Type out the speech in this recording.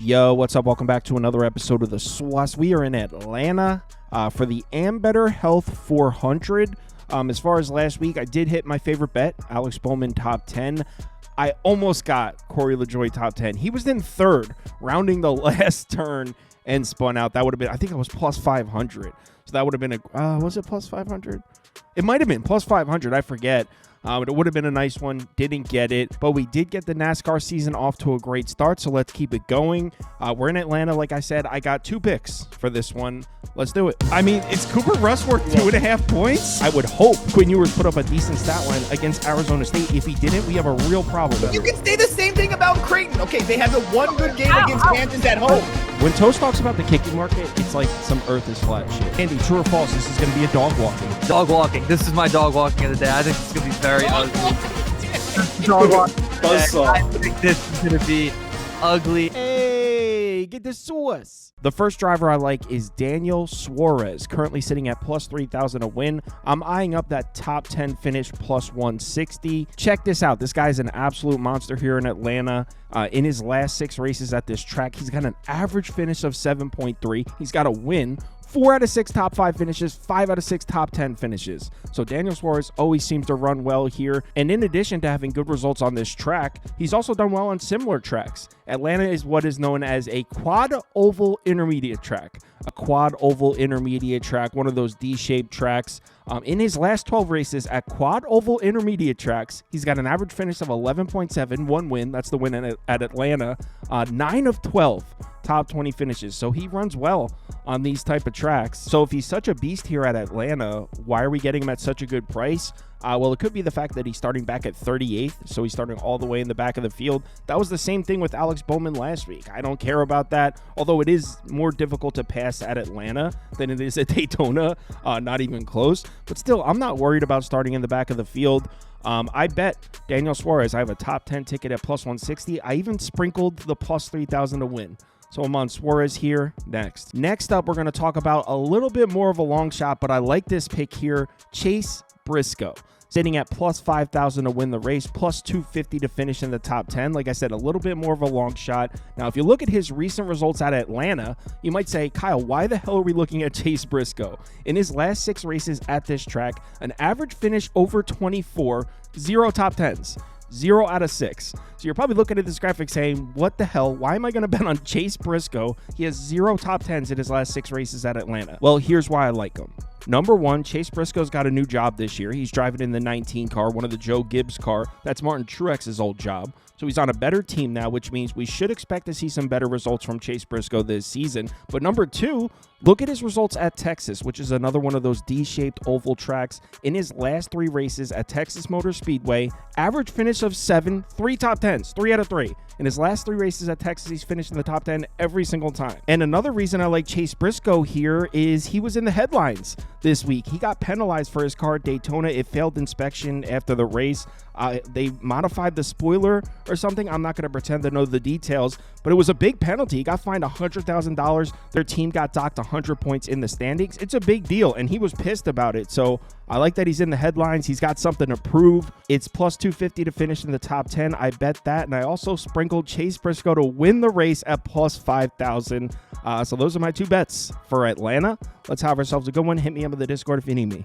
Yo, what's up? Welcome back to another episode of the SWAS. We are in Atlanta for the Ambetter Health 400. As far as last week, I did hit my favorite bet, Alex Bowman top 10. I almost got Corey LaJoie top 10. He was in third, rounding the last turn and spun out. That would have been, I think it was plus 500. So that would have been was it plus 500? It might have been plus 500. I forget. But it would have been a nice one. Didn't get it. But we did get the NASCAR season off to a great start. So let's keep it going. We're in Atlanta. Like I said, I got 2 picks for this one. Let's do it. I mean, is Cooper Rush worth 2.5 points? I would hope Quinn Ewers put up a decent stat line against Arizona State. If he didn't, we have a real problem. You can say the same thing about Creighton. Okay, they had the one good game against Kansas at home. When Toast talks about the kicking market, it's like some earth is flat shit. Andy, true or false, this is going to be a dog walking. Dog walking. This is my dog walking of the day. I think it's going to be very ugly. Dog walking. I think this is going to be ugly. Hey, get the sauce. The first driver I like is Daniel Suarez, currently sitting at plus 3,000 to win. I'm eyeing up that top 10 finish plus 160. Check this out. This guy's an absolute monster here in Atlanta. In his last 6 races at this track, he's got an average finish of 7.3. He's got a win. 4 out of 6 top 5 finishes, 5 out of 6 top 10 finishes. So Daniel Suarez always seems to run well here. And in addition to having good results on this track, he's also done well on similar tracks. Atlanta is what is known as a quad oval intermediate track. A quad oval intermediate track, one of those D-shaped tracks. In his last 12 races at quad oval intermediate tracks, he's got an average finish of 11.7, 1 win. That's the win at Atlanta. 9 of 12 top 20 finishes. So he runs well on these type of tracks. So if he's such a beast here at Atlanta, why are we getting him at such a good price? Well, it could be the fact that he's starting back at 38th, so he's starting all the way in the back of the field. That was the same thing with Alex Bowman last week. I don't care about that, although it is more difficult to pass at Atlanta than it is at Daytona, not even close. But still, I'm not worried about starting in the back of the field. I bet Daniel Suarez. I have a top 10 ticket at plus 160. I even sprinkled the plus 3,000 to win. So I'm on Suarez here next. Next up, we're going to talk about a little bit more of a long shot, but I like this pick here, Chase Briscoe. Sitting at plus 5,000 to win the race, plus 250 to finish in the top 10. Like I said, a little bit more of a long shot. Now, if you look at his recent results at Atlanta, you might say, Kyle, why the hell are we looking at Chase Briscoe? In his last 6 races at this track, an average finish over 24, 0 top 10s. 0 out of 6. So you're probably looking at this graphic saying, what the hell? Why am I going to bet on Chase Briscoe? He has 0 top 10s in his last 6 races at Atlanta. Well, here's why I like him. Number one, Chase Briscoe's got a new job this year. He's driving in the 19 car, one of the Joe Gibbs car. That's Martin Truex's old job. So he's on a better team now, which means we should expect to see some better results from Chase Briscoe this season. But number two, look at his results at Texas, which is another one of those D-shaped oval tracks. In his last 3 races at Texas Motor Speedway, average finish of 7, 3 top 10s, 3 out of 3. In his last 3 races at Texas, he's finished in the top 10 every single time. And another reason I like Chase Briscoe here is he was in the headlines this week. He got penalized for his car at Daytona. It failed inspection after the race. They modified the spoiler or something. I'm not going to pretend to know the details, but it was a big penalty. He got fined $100,000. Their team got docked 100 points in the standings. It's a big deal, and he was pissed about it. So I like that he's in the headlines. He's got something to prove. It's plus 250 to finish in the top 10. I bet that, and I also sprinkled Chase Briscoe to win the race at plus 5,000. So those are my 2 bets for Atlanta. Let's have ourselves a good one. Hit me up in the Discord if you need me.